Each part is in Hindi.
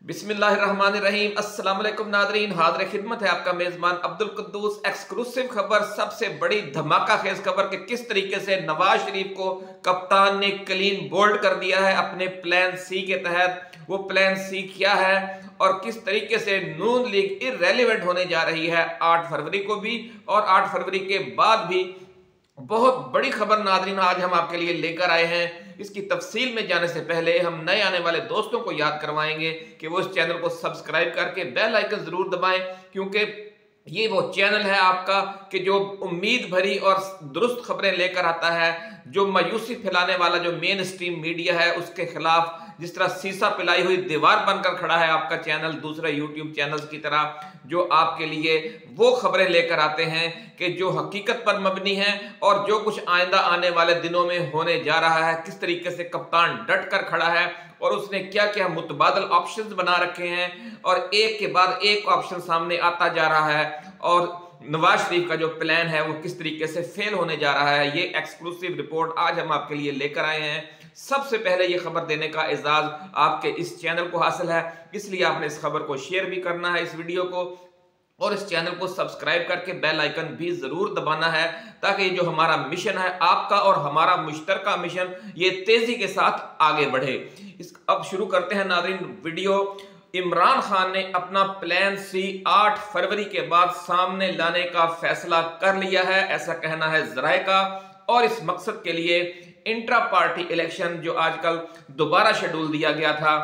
बिस्मिल्लाहिर्रहमानिर्रहीम। अस्सलाम वालेकुम नादरीन, हाज़िर खिदमत है आपका मेज़बान अब्दुल कुद्दूस। एक्सक्लूसिव खबर, सबसे बड़ी धमाका खेज खबर कि किस तरीके से नवाज शरीफ को कप्तान ने क्लीन बोल्ड कर दिया है अपने प्लान सी के तहत। वो प्लान सी क्या है और किस तरीके से नून लीग इररेलेवेंट होने जा रही है 8 फरवरी को भी और 8 फरवरी के बाद भी। बहुत बड़ी खबर नादरीन आज हम आपके लिए लेकर आए हैं। इसकी तफसील में जाने से पहले हम नए आने वाले दोस्तों को याद करवाएंगे कि वो इस चैनल को सब्सक्राइब करके बेल आइकन जरूर दबाएं, क्योंकि ये वो चैनल है आपका कि जो उम्मीद भरी और दुरुस्त खबरें लेकर आता है। जो मायूसी फैलाने वाला जो मेन स्ट्रीम मीडिया है उसके खिलाफ जिस तरह सीसा पिलाई हुई दीवार बनकर खड़ा है आपका चैनल दूसरे यूट्यूब चैनल्स की तरह, जो आपके लिए वो खबरें लेकर आते हैं कि जो हकीकत पर मबनी है और जो कुछ आइंदा आने वाले दिनों में होने जा रहा है। किस तरीके से कप्तान डट कर खड़ा है और उसने क्या क्या मुतबादल ऑप्शंस बना रखे हैं और एक के बाद एक ऑप्शन सामने आता जा रहा है और नवाज शरीफ का जो प्लान है वो किस तरीके से फेल होने जा रहा है। ये एक्सक्लूसिव रिपोर्ट आज हम आपके लिए लेकर आए हैं। सबसे पहले ये खबर देने का एजाज आपके इस चैनल को हासिल है, इसलिए आपने इस खबर को शेयर भी करना है इस वीडियो को, और इस चैनल को सब्सक्राइब करके बेल आइकन भी जरूर दबाना है, ताकि ये जो हमारा मिशन है आपका और हमारा मुश्तरका मिशन ये तेजी के साथ आगे बढ़े। अब शुरू करते हैं नाज़रीन वीडियो। इमरान खान ने अपना प्लान सी 8 फरवरी के बाद सामने लाने का फैसला कर लिया है, ऐसा कहना है ज़राए का। और इस मकसद के लिए इंट्रा पार्टी इलेक्शन जो आजकल दोबारा शेड्यूल दिया गया था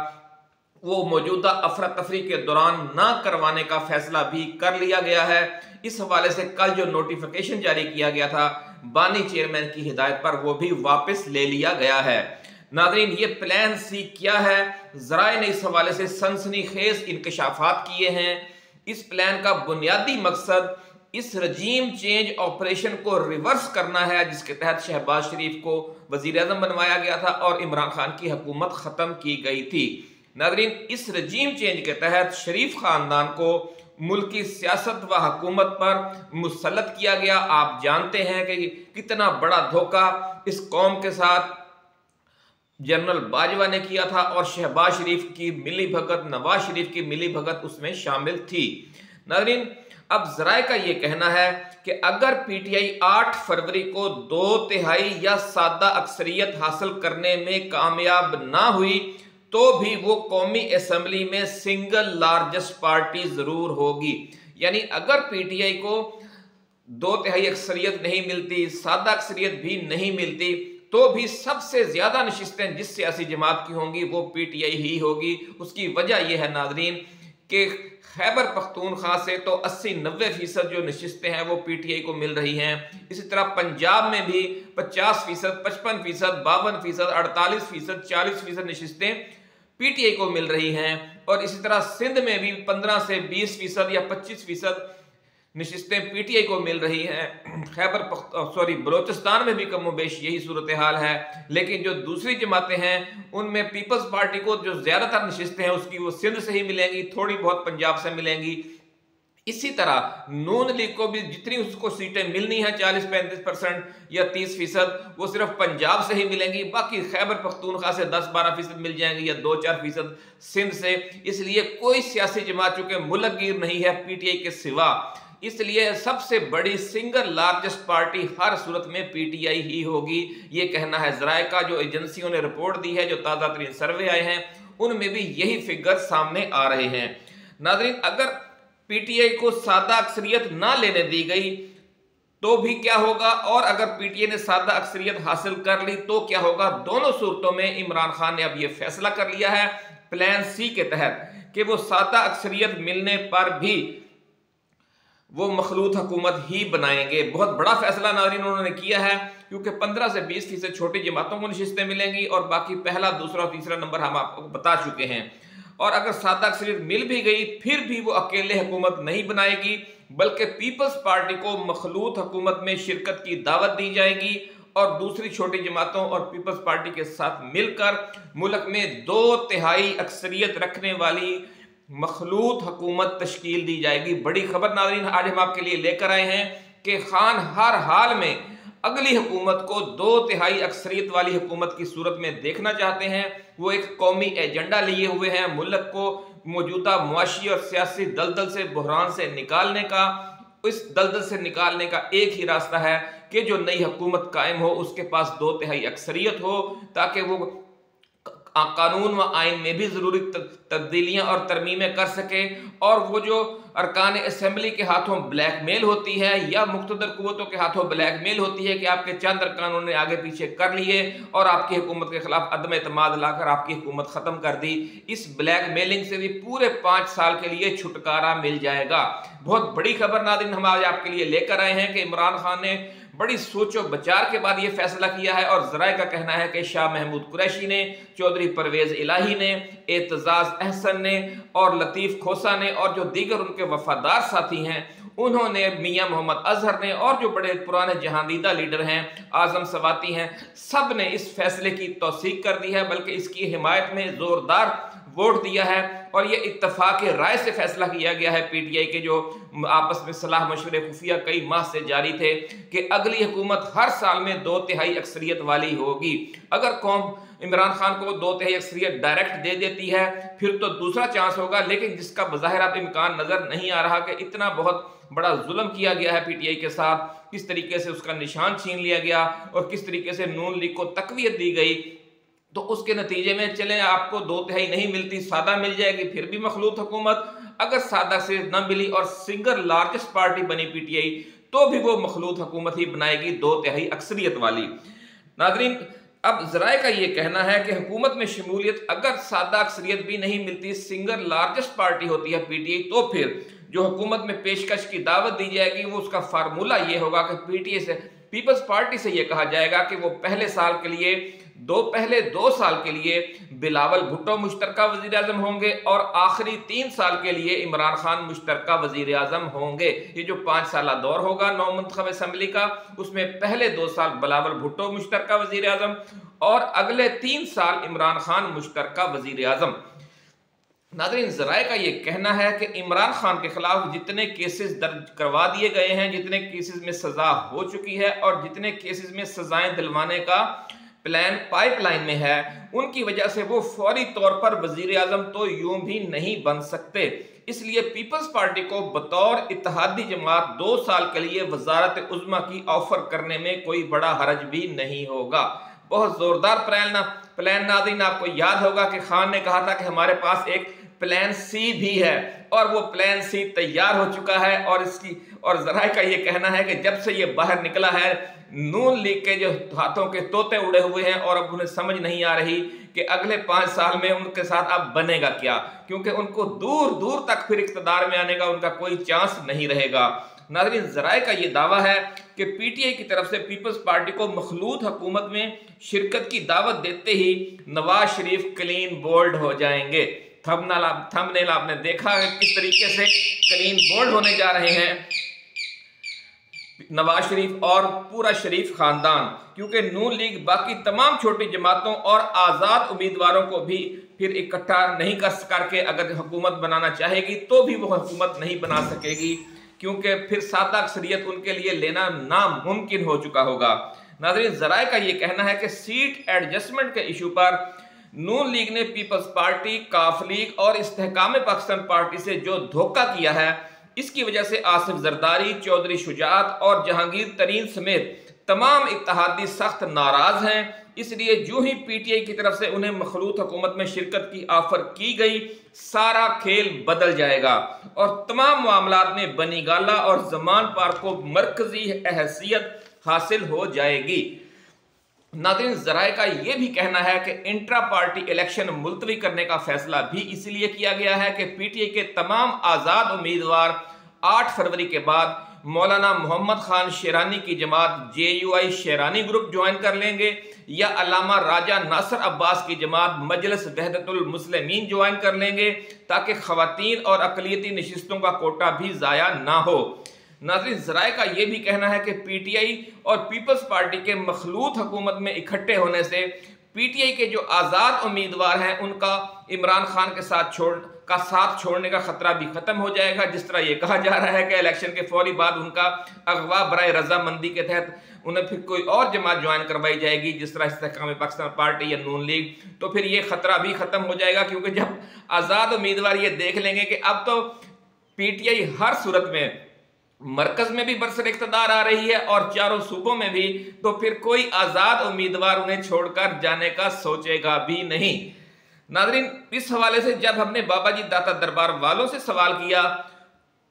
वो मौजूदा अफरा तफरी के दौरान ना करवाने का फैसला भी कर लिया गया है। इस हवाले से कल जो नोटिफिकेशन जारी किया गया था बानी चेयरमैन की हिदायत पर, वो भी वापस ले लिया गया है। नादरीन, ये प्लान सी क्या है, ज़राए ने इस हवाले से सनसनीखेज इंकशाफात किए हैं। इस प्लान का बुनियादी मकसद इस रजीम चेंज ऑपरेशन को रिवर्स करना है, जिसके तहत शहबाज शरीफ को वजीर आज़म बनवाया गया था और इमरान खान की हुकूमत ख़त्म की गई थी। नादरीन, इस रजीम चेंज के तहत शरीफ खानदान को मुल्की सियासत व हुकूमत पर मुसल्लत किया गया। आप जानते हैं कि कितना बड़ा धोखा इस कौम के साथ जनरल बाजवा ने किया था और शहबाज शरीफ की मिली भगत, नवाज शरीफ की मिली भगत उसमें शामिल थी। नाज़रीन, अब ज़राए का ये कहना है कि अगर पीटीआई 8 फरवरी को 2/3 या सादा अक्सरियत हासिल करने में कामयाब ना हुई तो भी वो कौमी असेंबली में सिंगल लार्जेस्ट पार्टी जरूर होगी। यानी अगर पीटीआई को 2/3 अक्सरियत नहीं मिलती, सादा अक्सरियत भी नहीं मिलती, तो भी सबसे ज्यादा नशिस्तें जिस सियासी जमात की होंगी वो पीटीआई ही होगी। उसकी वजह यह है नाजरीन कि खैबर पख्तूनख्वा से तो 80-90% जो नशिस्तें हैं वो पीटीआई को मिल रही हैं। इसी तरह पंजाब में भी 50%, 55%, 52%, 48%, 40% नशिस्तें पीटीआई को मिल रही हैं। और इसी तरह सिंध में भी 15 से 20% या 25% नशिस्तें पीटीआई को मिल रही हैं। बलोचिस्तान में भी कमोबेश यही सूरत हाल है। लेकिन जो दूसरी जमातें हैं उनमें पीपल्स पार्टी को जो ज्यादातर नशिस्तें हैं उसकी वो सिंध से ही मिलेंगी, थोड़ी बहुत पंजाब से मिलेंगी। इसी तरह नून लीग को भी जितनी उसको सीटें मिलनी है 40-35% या 30%, वो सिर्फ पंजाब से ही मिलेंगी। बाकी खैबर पख्तूनख्वा से 10-12% मिल जाएंगी या 2-4% सिंध से। इसलिए कोई सियासी जमात चूंकि मुल्कगीर नहीं है पीटीआई के सिवा, इसलिए सबसे बड़ी सिंगल लार्जेस्ट पार्टी हर सूरत में पीटीआई ही होगी। ये कहना है ज़राए का। जो एजेंसियों ने रिपोर्ट दी है, जो ताज़ा तरीन सर्वे आए हैं, उनमें भी यही फिगर सामने आ रहे हैं। नाज़रीन, अगर पीटीआई को सादा अक्सरियत ना लेने दी गई तो भी क्या होगा, और अगर पीटीआई ने सादा अक्सरियत हासिल कर ली तो क्या होगा। दोनों सूरतों में इमरान खान ने अब यह फैसला कर लिया है प्लान सी के तहत कि वो सादा अक्सरियत मिलने पर भी वो मखलूत हुकूमत ही बनाएंगे। बहुत बड़ा फैसला नाज़रीन उन्होंने किया है, क्योंकि 15 से 20% छोटी जमातों को नशिस्तें मिलेंगी और बाकी पहला, दूसरा और तीसरा नंबर हम आपको बता चुके हैं। और अगर सादा अक्सरियत मिल भी गई फिर भी वो अकेले हुकूमत नहीं बनाएगी, बल्कि पीपल्स पार्टी को मखलूत हुकूमत में शिरकत की दावत दी जाएगी और दूसरी छोटी जमातों और पीपल्स पार्टी के साथ मिलकर मुल्क में 2/3 अक्सरियत रखने वाली मखलूत हुकूमत तश्कील दी जाएगी। बड़ी खबर नाज़रीन आज हम आपके लिए लेकर आए हैं कि खान हर हाल में अगली हुकूमत को 2/3 अक्सरियत वाली हुकूमत की सूरत में देखना चाहते हैं। वो एक कौमी एजेंडा लिए हुए हैं, मुल्क को मौजूदा मुआशी और सियासी दलदल से, बुहरान से निकालने का। इस दलदल से निकालने का एक ही रास्ता है कि जो नई हुकूमत कायम हो उसके पास 2/3 अक्सरियत हो, ताकि वो कानून व आइन में भी जरूरी तब्दीलियां और तरमीमें कर सके। और वो जो अरकान असेंबली के हाथों ब्लैकमेल होती है या मुख्तदर कुव्वतों के हाथों ब्लैकमेल होती है कि आपके चंद अरकान उन्होंने आगे पीछे कर लिए और आपकी हुकूमत के खिलाफ अदम एतमाद लाकर आपकी हुकूमत खत्म कर दी, इस ब्लैकमेलिंग से भी पूरे 5 साल के लिए छुटकारा मिल जाएगा। बहुत बड़ी खबर नाज़रीन हम आज आपके लिए लेकर आए हैं कि इमरान खान ने बड़ी सोचो विचार के बाद यह फैसला किया है। और जराए का कहना है कि शाह महमूद कुरैशी ने, चौधरी परवेज इलाही ने, एतजाज अहसन ने और लतीफ खोसा ने और जो दीगर उनके वफादार साथी हैं उन्होंने, मियां मोहम्मद अजहर ने और जो बड़े पुराने जहांदीदा लीडर हैं, आजम सवाती हैं, सब ने इस फैसले की तौसीक कर दी है, बल्कि इसकी हिमायत में जोरदार वोट दिया है। और ये इत्तफाक राय से फैसला किया गया है पीटीआई के जो आपस में सलाह मशवरे खुफिया कई माह से जारी थे कि अगली हुकूमत हर साल में 2/3 अक्सरियत वाली होगी। अगर कौम इमरान खान को 2/3 अक्सरियत डायरेक्ट दे देती है फिर तो दूसरा चांस होगा, लेकिन जिसका बज़ाहिर अब इम्कान नजर नहीं आ रहा कि इतना बहुत बड़ा जुल्म किया गया है पीटीआई के साथ, किस तरीके से उसका निशान छीन लिया गया और किस तरीके से नून लीग को तकवीयत दी गई, तो उसके नतीजे में चले आपको 2/3 नहीं मिलती, सादा मिल जाएगी, फिर भी मखलूत हुकूमत। अगर सादा से न मिली और सिंगल लार्जेस्ट पार्टी बनी पीटीआई तो भी वो मखलूत हुकूमत ही बनाएगी 2/3 अक्सरियत वाली। नाज़रीन, अब जराए का ये कहना है कि हुकूमत में शमूलियत अगर सादा अक्सरियत भी नहीं मिलती, सिंगल लार्जेस्ट पार्टी होती है पीटीआई, तो फिर जो हुकूमत में पेशकश की दावत दी जाएगी वो उसका फार्मूला ये होगा कि पीटीआई से, पीपल्स पार्टी से ये कहा जाएगा कि वो पहले 2 साल के लिए बिलावल भुट्टो मुश्तरका वजीर आजम होंगे और आखिरी 3 साल के लिए इमरान खान मुश्तरका वजीर आजम होंगे। ये जो 5 साला दौर होगा नौ मुंतखब असम्बली का, उसमें पहले 2 साल बिलावल भुट्टो मुश्तरका वजीर आजम और अगले 3 साल इमरान खान मुश्तरका वजीर आजम। नाज़रीन, जराए का ये कहना है कि इमरान खान के खिलाफ जितने केसेस दर्ज करवा दिए गए हैं, जितने केसेस में सजा हो चुकी है और जितने केसेस में सजाएं दिलवाने का प्लान पाइपलाइन में है, उनकी वजह से वो फौरी तौर पर वजीर आजम तो यूं भी नहीं बन सकते। इसलिए पीपल्स पार्टी को बतौर इत्तेहादी जमात 2 साल के लिए वजारत उज़्मा की ऑफर करने में कोई बड़ा हरज भी नहीं होगा। बहुत जोरदार प्लान नाज़रीन, आपको याद होगा कि खान ने कहा था कि हमारे पास एक प्लान सी भी है और वो प्लान सी तैयार हो चुका है। और जराए का ये कहना है कि जब से ये बाहर निकला है, नून लीग के जो हाथों के तोते उड़े हुए हैं और अब उन्हें समझ नहीं आ रही कि अगले 5 साल में उनके साथ अब बनेगा क्या, क्योंकि उनको दूर दूर तक फिर इख्तिदार में आने का उनका कोई चांस नहीं रहेगा। नाज़रीन, जराए का ये दावा है कि पीटीआई की तरफ से पीपल्स पार्टी को मखलूत हुकूमत में शिरकत की दावत देते ही नवाज शरीफ क्लीन बोल्ड हो जाएंगे। थंबनेल आपने देखा है किस तरीके से क्लीन बोल्ड होने जा रहे हैं नवाज शरीफ और पूरा शरीफ खानदान, क्योंकि नून लीग बाकी तमाम छोटी जमातों और आज़ाद उम्मीदवारों को भी फिर इकट्ठा नहीं करके अगर हुकूमत बनाना चाहेगी तो भी वो हुकूमत नहीं बना सकेगी, क्योंकि फिर सादा अक्सरियत उनके लिए लेना नामुमकिन हो चुका होगा। नाज़रीन, जराए का ये कहना है कि सीट एडजस्टमेंट के इशू पर नून लीग ने पीपल्स पार्टी, काफ लीग और इस्तेहकाम पाकिस्तान पार्टी से जो धोखा किया है, इसकी वजह से आसिफ जरदारी, चौधरी शुजात और जहांगीर तरीन समेत तमाम इत्तेहादी सख्त नाराज हैं। इसलिए जो ही पीटीआई की तरफ से उन्हें मखलूत हुकूमत में शिरकत की ऑफर की गई, सारा खेल बदल जाएगा और तमाम मामलात में बनीगाला और जमान पार को मरकजी हैसियत हासिल हो जाएगी। नाज़रीन, जराए का यह भी कहना है कि इंट्रा पार्टी इलेक्शन मुलतवी करने का फैसला भी इसलिए किया गया है कि पीटीआई के तमाम आज़ाद उम्मीदवार 8 फरवरी के बाद मौलाना मोहम्मद खान शेरानी की जमात JUI शेरानी ग्रुप ज्वाइन कर लेंगे या अल्लामा राजा नासर अब्बास की जमात मजलिस वहदतुल मुस्लिमीन ज्वाइन कर लेंगे, ताकि खवातीन और अक़लियती नशिस्तों का कोटा भी ज़ाया ना हो। नाज़रीन, जराए का ये भी कहना है कि पीटीआई और पीपल्स पार्टी के मखलूत हुकूमत में इकट्ठे होने से पीटीआई के जो आज़ाद उम्मीदवार हैं उनका इमरान खान के साथ छोड़ने का खतरा भी खत्म हो जाएगा। जिस तरह ये कहा जा रहा है कि इलेक्शन के फौरी बाद उनका अगवा बराए रजामंदी के तहत उन्हें फिर कोई और जमात ज्वाइन करवाई जाएगी, जिस तरह इस्तेहकाम पाकिस्तान पार्टी या नून लीग, तो फिर ये खतरा भी खत्म हो जाएगा। क्योंकि जब आज़ाद उम्मीदवार ये देख लेंगे कि अब तो पीटीआई हर सूरत में मरकज में भी बरसर इख्तिदार आ रही है और चारों सूबों में भी, तो फिर कोई आज़ाद उम्मीदवार उन्हें छोड़कर जाने का सोचेगा भी नहीं। नाज़रीन, इस हवाले से जब हमने बाबा जी दाता दरबार वालों से सवाल किया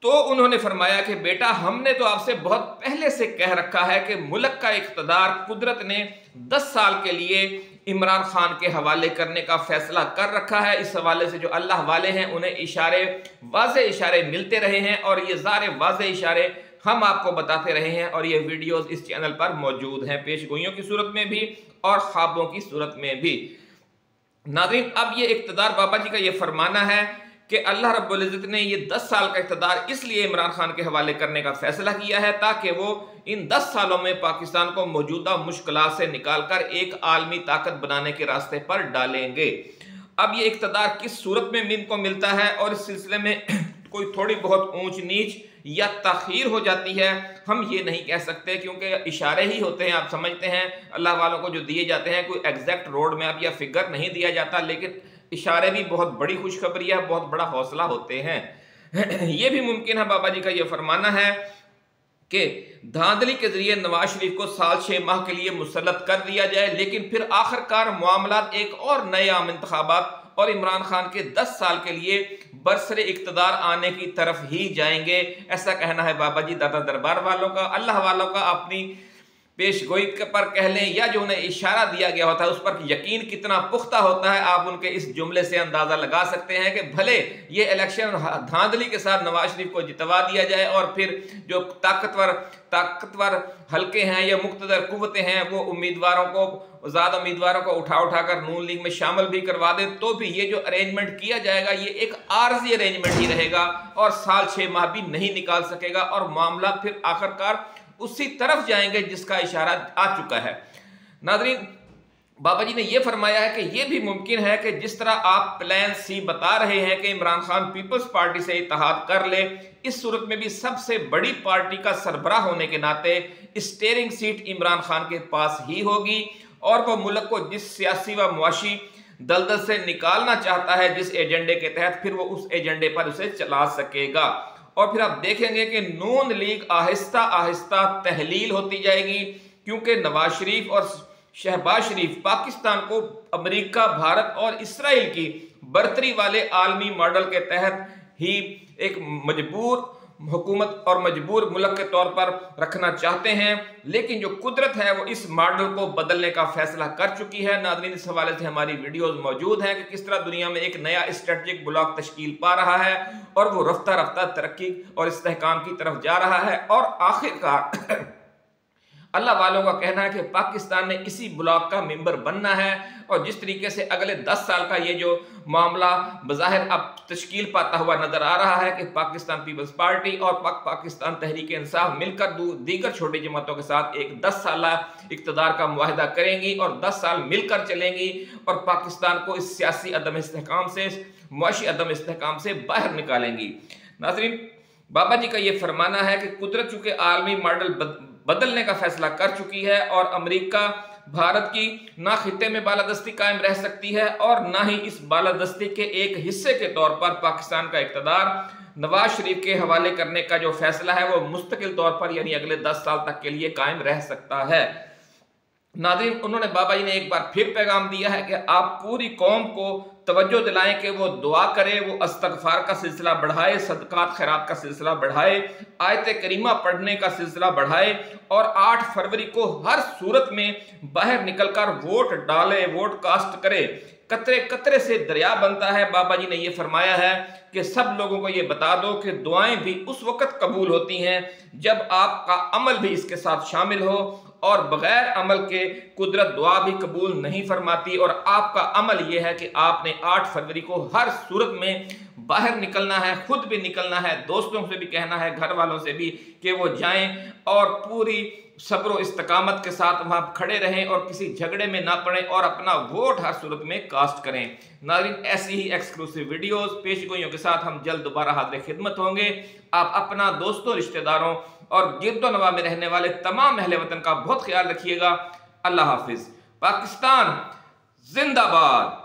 तो उन्होंने फरमाया कि बेटा, हमने तो आपसे बहुत पहले से कह रखा है कि मुल्क का इख्तिदार कुदरत ने 10 साल के लिए इमरान खान के हवाले करने का फैसला कर रखा है। इस हवाले से जो अल्लाह वाले हैं उन्हें इशारे, वाज़े इशारे मिलते रहे हैं और ये सारे वाज़े इशारे हम आपको बताते रहे हैं और ये वीडियोस इस चैनल पर मौजूद हैं, पेशगोइयों की सूरत में भी और ख्वाबों की सूरत में भी। नाज़रीन, अब ये इख्तिदार बाबा जी का ये फरमाना है कि अल्लाह रब्बुल इज़्ज़त ने ये 10 साल का इख्तिदार इसलिए इमरान खान के हवाले करने का फैसला किया है ताकि वो इन 10 सालों में पाकिस्तान को मौजूदा मुश्किलात से निकालकर एक आलमी ताकत बनाने के रास्ते पर डालेंगे। अब ये इख्तिदार किस सूरत में इनको मिलता है और इस सिलसिले में कोई थोड़ी बहुत ऊंच नीच या ताखीर हो जाती है, हम ये नहीं कह सकते, क्योंकि इशारे ही होते हैं। आप समझते हैं अल्लाह वालों को जो दिए जाते हैं, कोई एग्जैक्ट रोड मैप या फिगर नहीं दिया जाता, लेकिन इशारे भी बहुत बड़ी खुशखबरी है, बहुत बड़ा हौसला होते हैं। ये भी मुमकिन है, बाबा जी का ये फरमाना है कि धांधली के जरिए नवाज शरीफ को साल 6 माह के लिए मुसल्लत कर दिया जाए, लेकिन फिर आखिरकार मामला एक और नए आम इंतखाबात और इमरान खान के 10 साल के लिए बरसरे इख्तिदार आने की तरफ ही जाएंगे। ऐसा कहना है बाबा जी दाता दरबार वालों का। अल्लाह वालों का अपनी पेशगोई पर कह लें या जो उन्हें इशारा दिया गया होता है उस पर यकीन कितना पुख्ता होता है, आप उनके इस जुमले से अंदाजा लगा सकते हैं कि भले ये इलेक्शन धांधली के साथ नवाज शरीफ को जितवा दिया जाए और फिर जो ताकतवर हल्के हैं या मुख्तदर कुव्वतें हैं वो उम्मीदवारों को उठा कर नून लीग में शामिल भी करवा दे, तो भी ये जो अरेंजमेंट किया जाएगा ये एक आर्जी अरेंजमेंट ही रहेगा और साल 6 माह भी नहीं निकाल सकेगा और मामला फिर आखिरकार उसी तरफ जाएंगे जिसका इशारा आ चुका है। नाज़रीन, बाबा जी ने यह फरमाया है कि यह भी मुमकिन है कि जिस तरह आप प्लान सी बता रहे हैं कि इमरान खान पीपल्स पार्टी से इत्तेहाद कर ले, इस सूरत में भी सबसे बड़ी पार्टी का सरबराह होने के नाते स्टीयरिंग सीट इमरान खान के पास ही होगी और वह मुल्क को जिस सियासी व मुआशी दलदल से निकालना चाहता है, जिस एजेंडे के तहत, फिर वो उस एजेंडे पर उसे चला सकेगा। और फिर आप देखेंगे कि नून लीग आहिस्ता आहिस्ता तहलील होती जाएगी, क्योंकि नवाज शरीफ और शहबाज शरीफ पाकिस्तान को अमेरिका, भारत और इसराइल की बर्तरी वाले आलमी मॉडल के तहत ही एक मजबूर हुकूमत और मजबूर मुल्क के तौर पर रखना चाहते हैं, लेकिन जो कुदरत है वो इस मॉडल को बदलने का फैसला कर चुकी है। नाज़रीन, इस हवाले से हमारी वीडियोस मौजूद हैं कि किस तरह दुनिया में एक नया स्ट्रेटजिक ब्लॉक तश्कील पा रहा है और वो रफ्ता रफ्ता तरक्की और इस्तेहकाम की तरफ जा रहा है और आखिरकार अल्लाह वालों का कहना है कि पाकिस्तान ने इसी ब्लॉक का मेंबर बनना है और जिस तरीके से अगले 10 साल का ये जो मामला बज़ाहिर अब तश्कील पाता हुआ नजर आ रहा है कि पाकिस्तान पीपल्स पार्टी और पाकिस्तान तहरीक इंसाफ मिलकर दीगर छोटी जमातों के साथ एक 10 साला इक़्तिदार का मुआहदा करेंगी और 10 साल मिलकर चलेंगी और पाकिस्तान को इस सियासी अदम इस्तेहकाम से, मुआशी अदम इस्तेहकाम से बाहर निकालेंगी। नाज़रीन, बाबा जी का ये फरमाना है कि कुदरत चूंकि आलमी मॉडल बदलने का फैसला कर चुकी है और अमेरिका भारत की ना खित्ते में बालादस्ती कायम रह सकती है और ना ही इस बालादस्ती के एक हिस्से के तौर पर पाकिस्तान का इक़्तिदार नवाज शरीफ के हवाले करने का जो फैसला है वो मुस्तकिल तौर पर यानी अगले 10 साल तक के लिए कायम रह सकता है। नाज़रीन, उन्होंने बाबा जी ने एक बार फिर पैगाम दिया है कि आप पूरी कौम को तवज्जो दिलाएं कि वो दुआ करे, वो इस्तग़फ़ार का सिलसिला बढ़ाए, सदक़ात खैरात का सिलसिला बढ़ाए, आयत करीमा पढ़ने का सिलसिला बढ़ाए और 8 फरवरी को हर सूरत में बाहर निकलकर वोट डाले, वोट कास्ट करे। कतरे कतरे से दरिया बनता है। बाबा जी ने यह फरमाया है कि सब लोगों को यह बता दो कि दुआएं भी उस वक्त कबूल होती हैं जब आपका अमल भी इसके साथ शामिल हो और बगैर अमल के कुदरत दुआ भी कबूल नहीं फरमाती। और आपका अमल यह है कि आपने 8 फरवरी को हर सूरत में बाहर निकलना है, खुद भी निकलना है, दोस्तों से भी कहना है, घर वालों से भी कि वो जाएं और पूरी सब्र और इस्तकामत के साथ वहां खड़े रहें और किसी झगड़े में ना पड़ें और अपना वोट हर सूरत में कास्ट करें। नाज़रीन, ऐसी ही एक्सक्लूसिव वीडियोस पेशगोइयों के साथ हम जल्द दोबारा हाज़िर खिदमत होंगे। आप अपना, दोस्तों, रिश्तेदारों और गिरदोनवा में रहने वाले तमाम अहले वतन का बहुत ख्याल रखिएगा। अल्लाह हाफिज। पाकिस्तान जिंदाबाद।